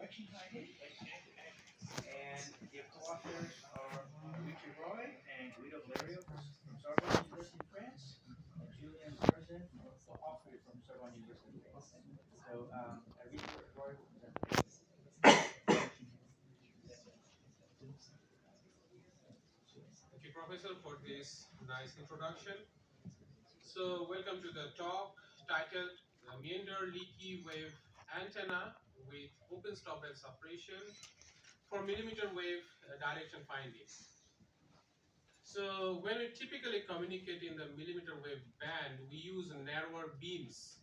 suppression finding. And the co-authors are Aritra Roy and Guido Valerio from Sorbonne University in France, and Julian Berzin, also from Sorbonne University in France. So Aritra Roy will present. Thank you, Professor, for this nice introduction. So, welcome to the talk titled the Meander Leaky Wave Antenna with Open Stop and Suppression for millimeter wave direction finding. So, when we typically communicate in the millimeter wave band, we use narrower beams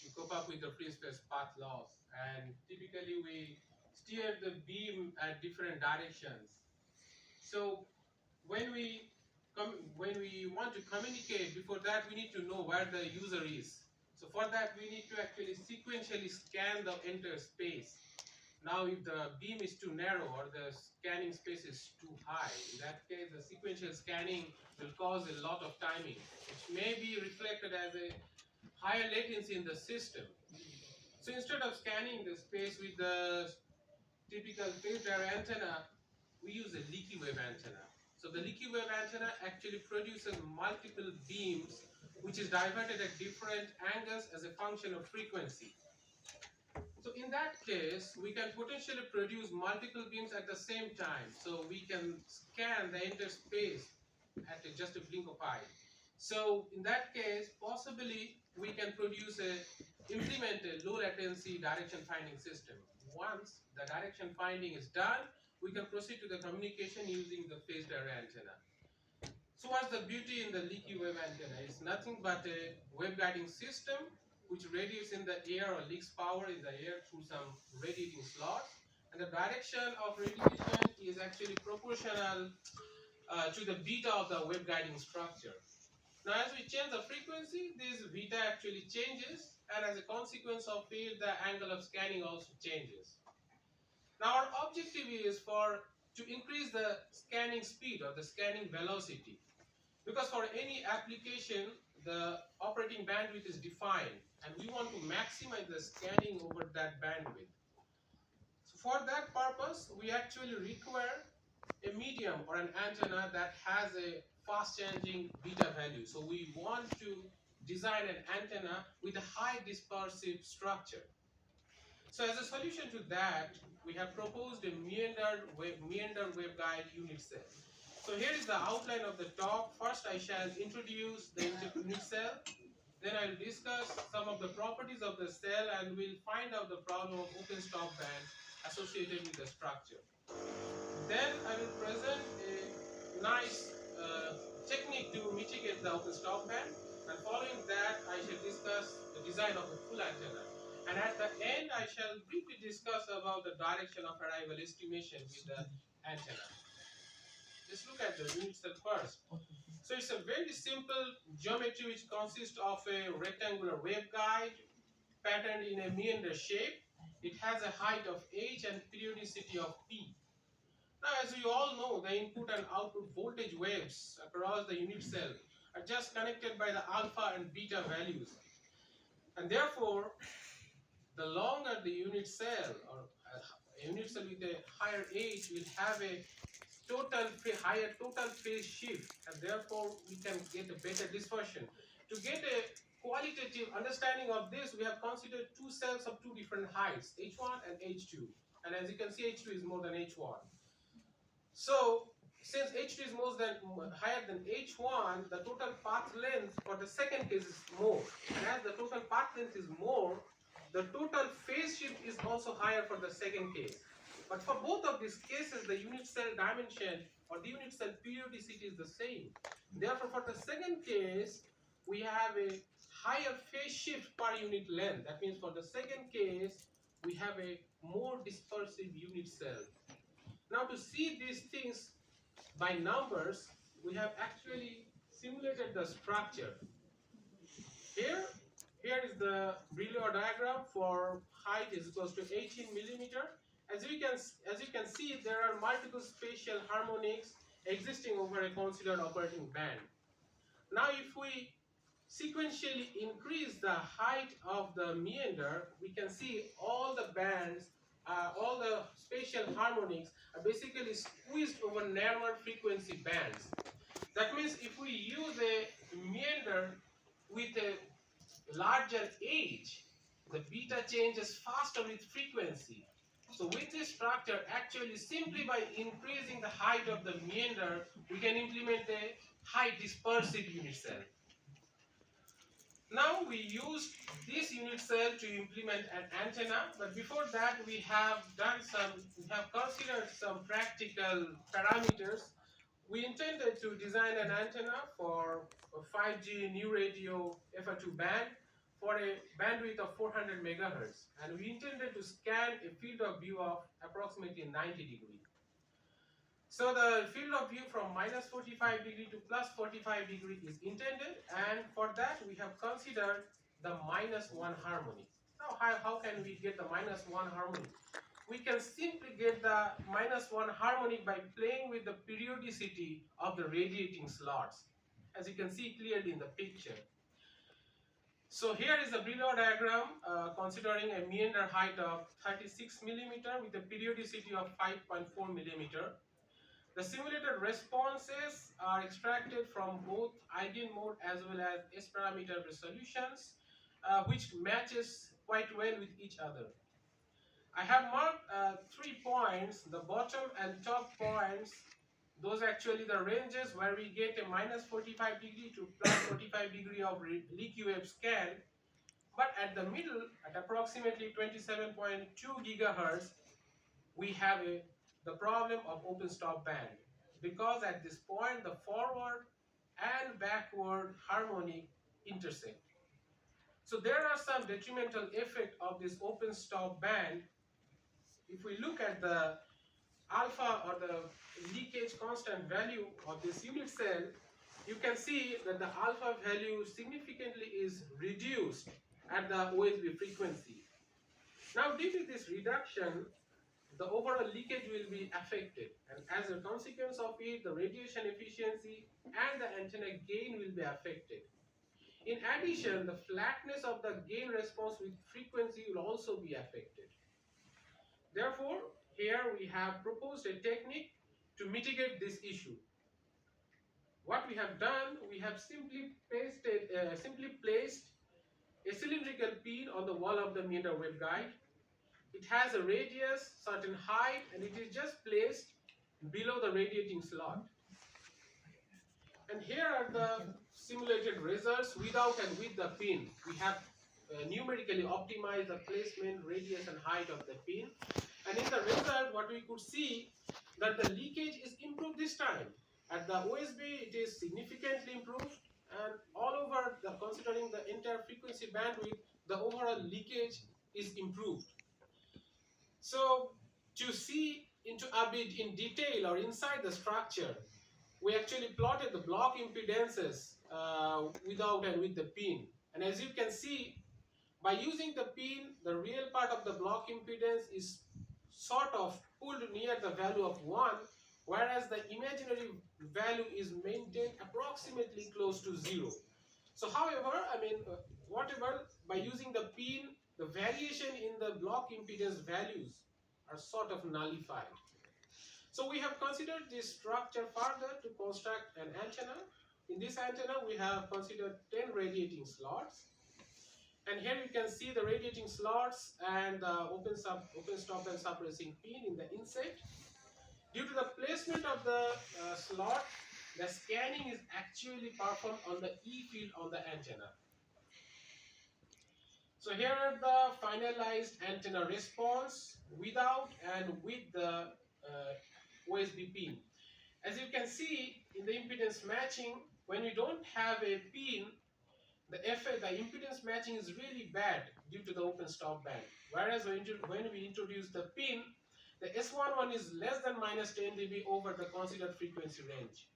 to cope up with the free space path loss, and typically we steer the beam at different directions. So, when we want to communicate, before that we need to know where the user is. So for that we need to actually sequentially scan the entire space. Now if the beam is too narrow or the scanning space is too high, in that case the sequential scanning will cause a lot of timing, which may be reflected as a higher latency in the system. So instead of scanning the space with the typical phased array antenna, we use a leaky wave antenna. So the leaky wave antenna actually produces multiple beams which is diverted at different angles as a function of frequency. So in that case, we can potentially produce multiple beams at the same time. So we can scan the entire space at just a blink of eye. So in that case, possibly we can implement a low latency direction finding system. Once the direction finding is done, we can proceed to the communication using the phased array antenna. So what's the beauty in the leaky wave antenna? It's nothing but a wave guiding system which radiates in the air or leaks power in the air through some radiating slots. And the direction of radiation is actually proportional to the beta of the wave guiding structure. Now as we change the frequency, this beta actually changes, and as a consequence of it, the angle of scanning also changes. Now our objective is to increase the scanning speed or the scanning velocity, because for any application the operating bandwidth is defined and we want to maximize the scanning over that bandwidth. So for that purpose we actually require a medium or an antenna that has a fast changing beta value. So we want to design an antenna with a high dispersive structure. So as a solution to that, we have proposed a Meander waveguide unit cell. So here is the outline of the talk. First I shall introduce the unit cell. Then I will discuss some of the properties of the cell, and we'll find out the problem of open stop band associated with the structure. Then I will present a nice technique to mitigate the open stop band, and following that I shall discuss the design of the full antenna. And at the end I shall briefly discuss about the direction of arrival estimation with the antenna. Let's look at the unit cell first. So it's a very simple geometry which consists of a rectangular waveguide patterned in a meander shape. It has a height of h and periodicity of p. Now, as you all know, the input and output voltage waves across the unit cell are just connected by the alpha and beta values. And therefore, the longer the unit cell, or a unit cell with a higher H, will have a higher total phase shift, and therefore we can get a better dispersion. To get a qualitative understanding of this, we have considered two cells of two different heights, H1 and H2. And as you can see, H2 is more than H1. So since H2 is higher than H1, the total path length for the second case is more. And as the total path length is more, the total phase shift is also higher for the second case. But for both of these cases, the unit cell dimension or the unit cell periodicity is the same. Therefore, for the second case, we have a higher phase shift per unit length. That means for the second case, we have a more dispersive unit cell. Now, to see these things by numbers, we have actually simulated the structure. Here is the Brillouin diagram for height is equals to 18 millimeter. As you can see, there are multiple spatial harmonics existing over a considered operating band. Now, if we sequentially increase the height of the meander, we can see all the bands all the spatial harmonics are basically squeezed over narrower frequency bands. That means if we use a meander with a larger age, the beta changes faster with frequency. So with this structure, actually simply by increasing the height of the meander, we can implement a high dispersive unit cell. Now we use this unit cell to implement an antenna, but before that we have considered some practical parameters. We intended to design an antenna for a 5G new radio FR2 band for a bandwidth of 400 megahertz, and we intended to scan a field of view of approximately 90 degrees. So the field of view from minus 45 degree to plus 45 degree is intended, and for that we have considered the -1 harmonic. Now how can we get the -1 harmonic? We can simply get the -1 harmonic by playing with the periodicity of the radiating slots, as you can see clearly in the picture. So here is a Brillouin diagram considering a meander height of 36 millimeter with a periodicity of 5.4 millimeter. The simulated responses are extracted from both eigenmode as well as S-parameter resolutions, which matches quite well with each other. I have marked 3 points, the bottom and top points. Those actually the ranges where we get a -45 degree to plus 45 degree of leaky wave scan. But at the middle, at approximately 27.2 gigahertz, we have the problem of open stop band, because at this point the forward and backward harmonic intersect. So there are some detrimental effect of this open stop band. If we look at the alpha or the leakage constant value of this unit cell, you can see that the alpha value significantly is reduced at the OSB frequency. Now due to this reduction, the overall leakage will be affected, and as a consequence of it, the radiation efficiency and the antenna gain will be affected. In addition, the flatness of the gain response with frequency will also be affected. Therefore, here we have proposed a technique to mitigate this issue. What we have done, we have simply placed a cylindrical pin on the wall of the meander waveguide. It has a radius, certain height, and it is just placed below the radiating slot. And here are the simulated results without and with the pin. We have numerically optimized the placement, radius, and height of the pin. And in the result, what we could see that the leakage is improved this time. At the OSB, it is significantly improved, and all over, considering the entire frequency bandwidth, the overall leakage is improved. So to see into a bit in detail or inside the structure, we actually plotted the block impedances without and with the pin. And as you can see, by using the pin, the real part of the block impedance is sort of pulled near the value of 1, whereas the imaginary value is maintained approximately close to 0. So however, whatever, by using the pin, the variation in the block impedance values are sort of nullified. So we have considered this structure further to construct an antenna. In this antenna, we have considered 10 radiating slots. And here you can see the radiating slots and the open stop and suppressing pin in the inset. Due to the placement of the slot, the scanning is actually performed on the E field on the antenna. So here are the finalized antenna response without and with the OSB pin. As you can see in the impedance matching, when you don't have a pin, the impedance matching is really bad due to the open stop band. Whereas when we introduce the pin, the S11 is less than -10 dB over the considered frequency range.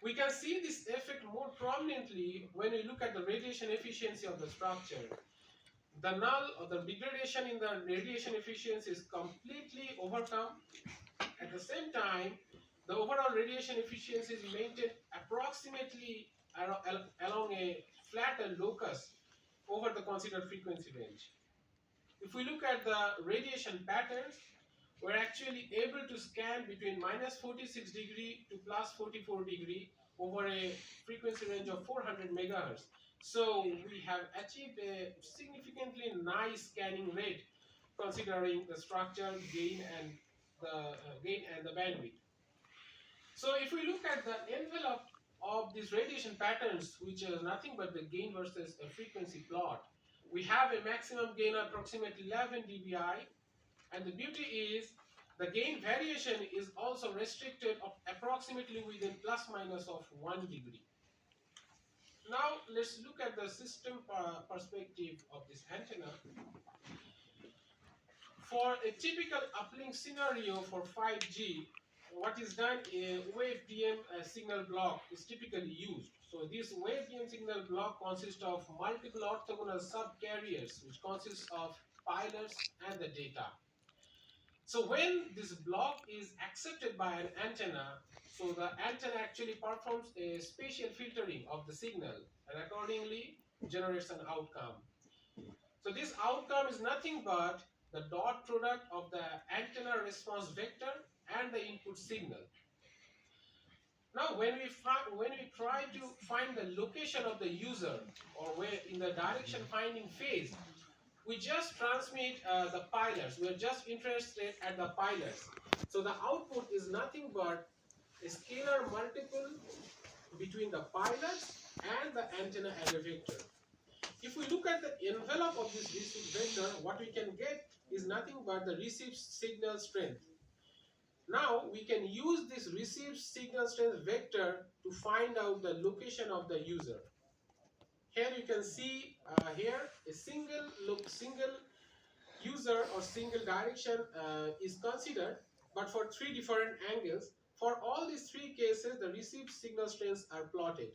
We can see this effect more prominently when we look at the radiation efficiency of the structure. The null or the degradation in the radiation efficiency is completely overcome. At the same time, the overall radiation efficiency is maintained approximately along a flatter locus over the considered frequency range. If we look at the radiation patterns, we're actually able to scan between minus 46 degree to plus 44 degree over a frequency range of 400 megahertz. So we have achieved a significantly nice scanning rate considering the structure, gain, and the bandwidth. So if we look at the envelope of these radiation patterns, which is nothing but the gain versus a frequency plot, we have a maximum gain of approximately 11 dBi, and the beauty is the gain variation is also restricted of approximately within plus minus of 1 degree. Now let's look at the system perspective of this antenna. For a typical uplink scenario for 5G, what is done, a WaveDM signal block is typically used. So this WaveDM signal block consists of multiple orthogonal subcarriers, which consists of pilars and the data. So when this block is accepted by an antenna, so the antenna actually performs a spatial filtering of the signal and accordingly generates an outcome. So this outcome is nothing but the dot product of the antenna response vector and the input signal. Now when we try to find the location of the user, or where in the direction finding phase, we just transmit the pilars. We are just interested at the pilars. So the output is nothing but a scalar multiple between the pilars and the antenna array vector. If we look at the envelope of this receive vector, what we can get is nothing but the received signal strength. Now we can use this received signal strength vector to find out the location of the user. Here you can see here a single user or single direction is considered, but for three different angles. For all these three cases, the received signal strengths are plotted.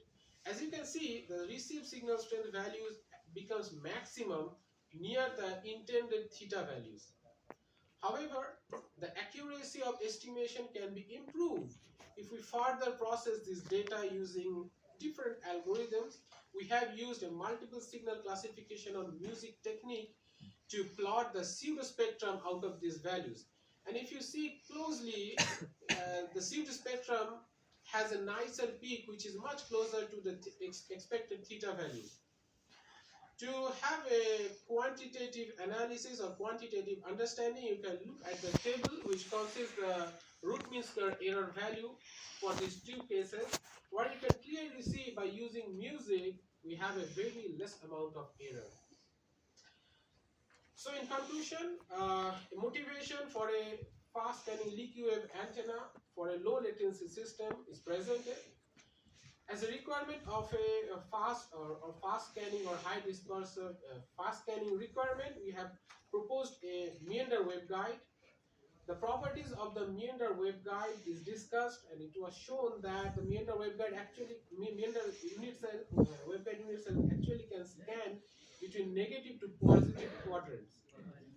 As you can see, the received signal strength values becomes maximum near the intended theta values. However, the accuracy of estimation can be improved if we further process this data using different algorithms. We have used a multiple signal classification or music technique to plot the pseudo spectrum out of these values. And if you see closely, the pseudo spectrum has a nicer peak which is much closer to the expected theta values. To have a quantitative analysis or quantitative understanding, you can look at the table which consists the root mean square error value for these two cases. What you can clearly see by using music, we have a very less amount of error. So in conclusion, motivation for a fast scanning leaky wave antenna for a low latency system is presented. As a requirement of a fast or fast scanning or high dispersive fast scanning requirement, we have proposed a Meander waveguide. The properties of the Meander waveguide is discussed, and it was shown that the Meander waveguide waveguide unit cell actually can scan between negative to positive quadrants,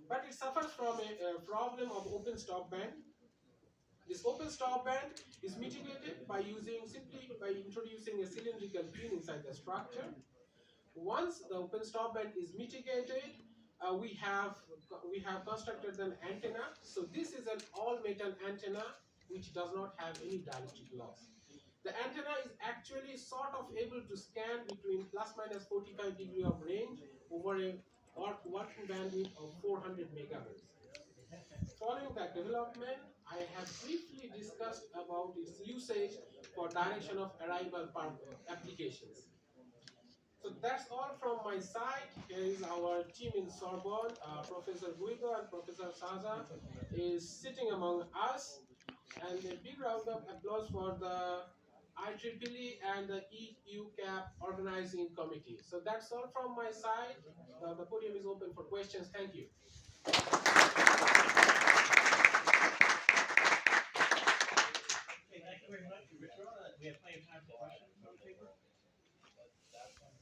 but it suffers from a problem of open stop band. This open stop band is mitigated by introducing a cylindrical pin inside the structure. Once the open stop band is mitigated, we have constructed an antenna. So this is an all metal antenna which does not have any dielectric loss. The antenna is actually sort of able to scan between plus minus 45 degree of range over a working bandwidth of 400 megahertz. Following that development, I have briefly discussed about its usage for direction of arrival applications. So that's all from my side. Here is our team in Sorbonne. Professor Guido and Professor Saza is sitting among us. And a big round of applause for the IEEE and the EuCAP organizing committee. So that's all from my side. The podium is open for questions. Thank you.